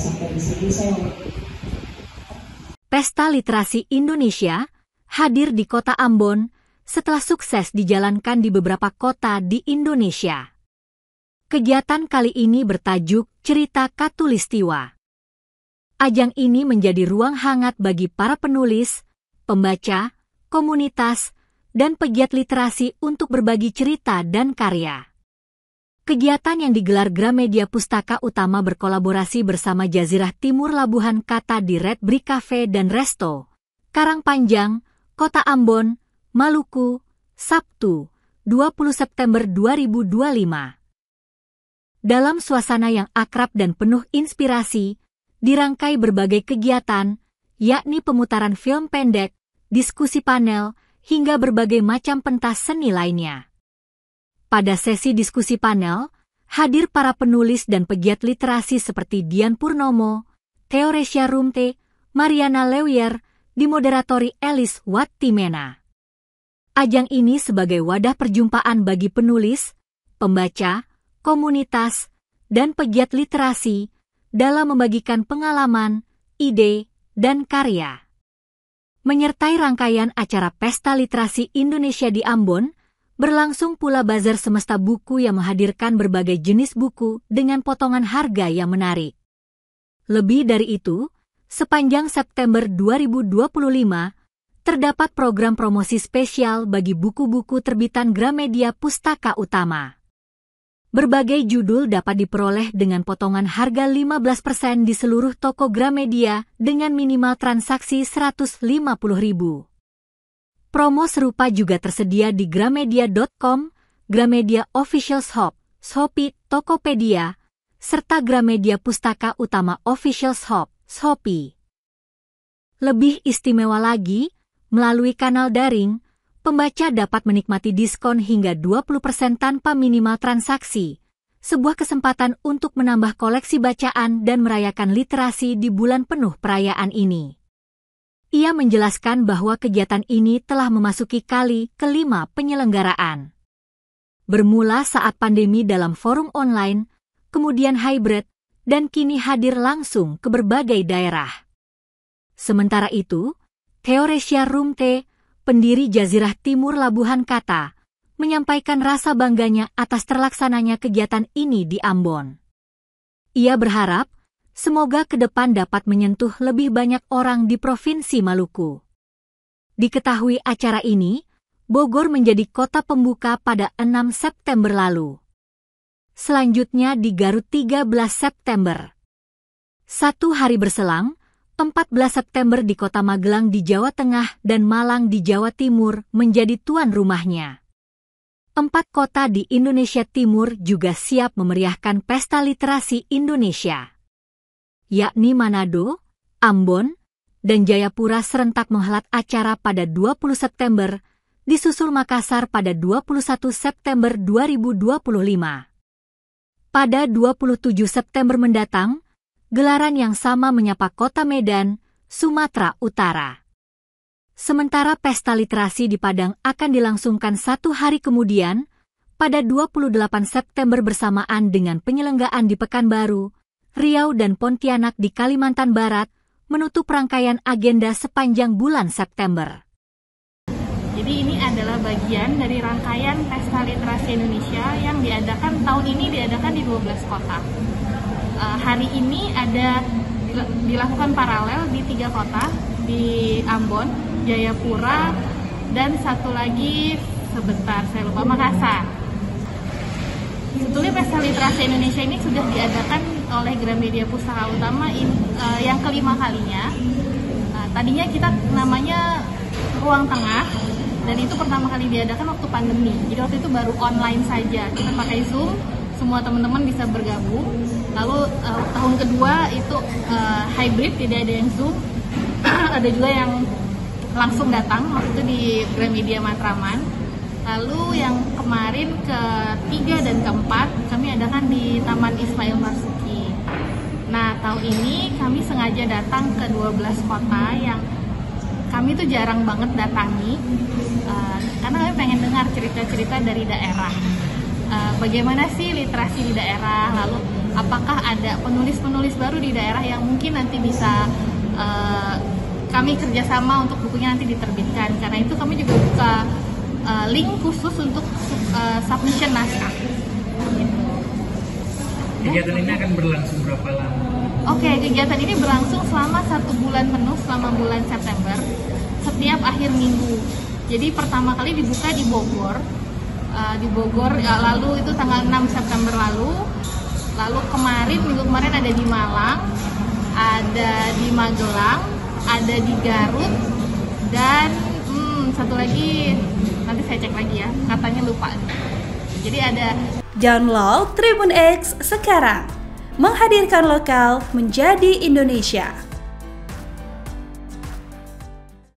sampai di sini saya. Pesta Literasi Indonesia hadir di Kota Ambon setelah sukses dijalankan di beberapa kota di Indonesia. Kegiatan kali ini bertajuk Cerita Katulistiwa. Ajang ini menjadi ruang hangat bagi para penulis, pembaca, komunitas, dan pegiat literasi untuk berbagi cerita dan karya. Kegiatan yang digelar Gramedia Pustaka Utama berkolaborasi bersama Jazirah Timur Labuhan Kata di Red Brick Cafe dan Resto, Karangpanjang, Kota Ambon, Maluku, Sabtu, 20 September 2025. Dalam suasana yang akrab dan penuh inspirasi, dirangkai berbagai kegiatan, yakni pemutaran film pendek, diskusi panel, hingga berbagai macam pentas seni lainnya. Pada sesi diskusi panel, hadir para penulis dan pegiat literasi seperti Dian Purnomo, Theoresia Rumte, Mariana Lewier, dimoderatori Elis Wattimena. Ajang ini sebagai wadah perjumpaan bagi penulis, pembaca, komunitas, dan pegiat literasi dalam membagikan pengalaman, ide, dan karya. Menyertai rangkaian acara Pesta Literasi Indonesia di Ambon, berlangsung pula bazar semesta buku yang menghadirkan berbagai jenis buku dengan potongan harga yang menarik. Lebih dari itu, sepanjang September 2025, terdapat program promosi spesial bagi buku-buku terbitan Gramedia Pustaka Utama. Berbagai judul dapat diperoleh dengan potongan harga 15% di seluruh toko Gramedia dengan minimal transaksi Rp150.000. Promo serupa juga tersedia di gramedia.com, Gramedia Official Shop, Shopee, Tokopedia, serta Gramedia Pustaka Utama Official Shop, Shopee. Lebih istimewa lagi, melalui kanal daring, pembaca dapat menikmati diskon hingga 20% tanpa minimal transaksi, sebuah kesempatan untuk menambah koleksi bacaan dan merayakan literasi di bulan penuh perayaan ini. Ia menjelaskan bahwa kegiatan ini telah memasuki kali kelima penyelenggaraan. Bermula saat pandemi dalam forum online, kemudian hybrid, dan kini hadir langsung ke berbagai daerah. Sementara itu, Theoresia Rumte, pendiri Jazirah Timur Labuhan Kata, menyampaikan rasa bangganya atas terlaksananya kegiatan ini di Ambon. Ia berharap, semoga ke depan dapat menyentuh lebih banyak orang di Provinsi Maluku. Diketahui acara ini, Bogor menjadi kota pembuka pada 6 September lalu. Selanjutnya di Garut 13 September. Satu hari berselang, 14 September di Kota Magelang di Jawa Tengah dan Malang di Jawa Timur menjadi tuan rumahnya. 4 kota di Indonesia Timur juga siap memeriahkan Pesta Literasi Indonesia, yakni Manado, Ambon, dan Jayapura serentak menghelat acara pada 20 September, disusul Makassar pada 21 September 2025. Pada 27 September mendatang, gelaran yang sama menyapa kota Medan, Sumatera Utara. Sementara Pesta Literasi di Padang akan dilangsungkan 1 hari kemudian, pada 28 September bersamaan dengan penyelenggaraan di Pekanbaru, Riau dan Pontianak di Kalimantan Barat, menutup rangkaian agenda sepanjang bulan September. Jadi ini adalah bagian dari rangkaian Pesta Literasi Indonesia yang tahun ini diadakan di 12 kota. Hari ini dilakukan paralel di 3 kota, di Ambon, Jayapura, dan satu lagi saya lupa, Makassar. Sebetulnya Pesta Literasi Indonesia ini sudah diadakan oleh Gramedia Pustaka Utama yang kelima kalinya. Tadinya kita namanya Ruang Tengah, dan itu pertama kali diadakan waktu pandemi. Jadi waktu itu baru online saja, kita pakai Zoom, semua teman-teman bisa bergabung. Lalu tahun kedua itu hybrid, tidak ada yang Zoom, ada juga yang langsung datang, waktu itu di Gramedia Matraman. Lalu yang kemarin ketiga dan keempat kami adakan di Taman Ismail Marzuki. Nah, tahun ini kami sengaja datang ke 12 kota yang kami tuh jarang banget datangi, karena kami pengen dengar cerita-cerita dari daerah. Bagaimana sih literasi di daerah, lalu apakah ada penulis-penulis baru di daerah yang mungkin nanti bisa kami kerjasama untuk bukunya nanti diterbitkan. Karena itu kami juga buka link khusus untuk submission naskah. Kegiatan ini akan berlangsung berapa lama? Oke, kegiatan ini berlangsung selama 1 bulan penuh, selama bulan September, setiap akhir minggu. Jadi pertama kali dibuka di Bogor, lalu itu tanggal 6 September lalu minggu kemarin ada di Malang, ada di Magelang, ada di Garut, dan satu lagi nanti saya cek lagi ya, katanya lupa. Jadi ada. Download Tribun X sekarang, menghadirkan lokal menjadi Indonesia.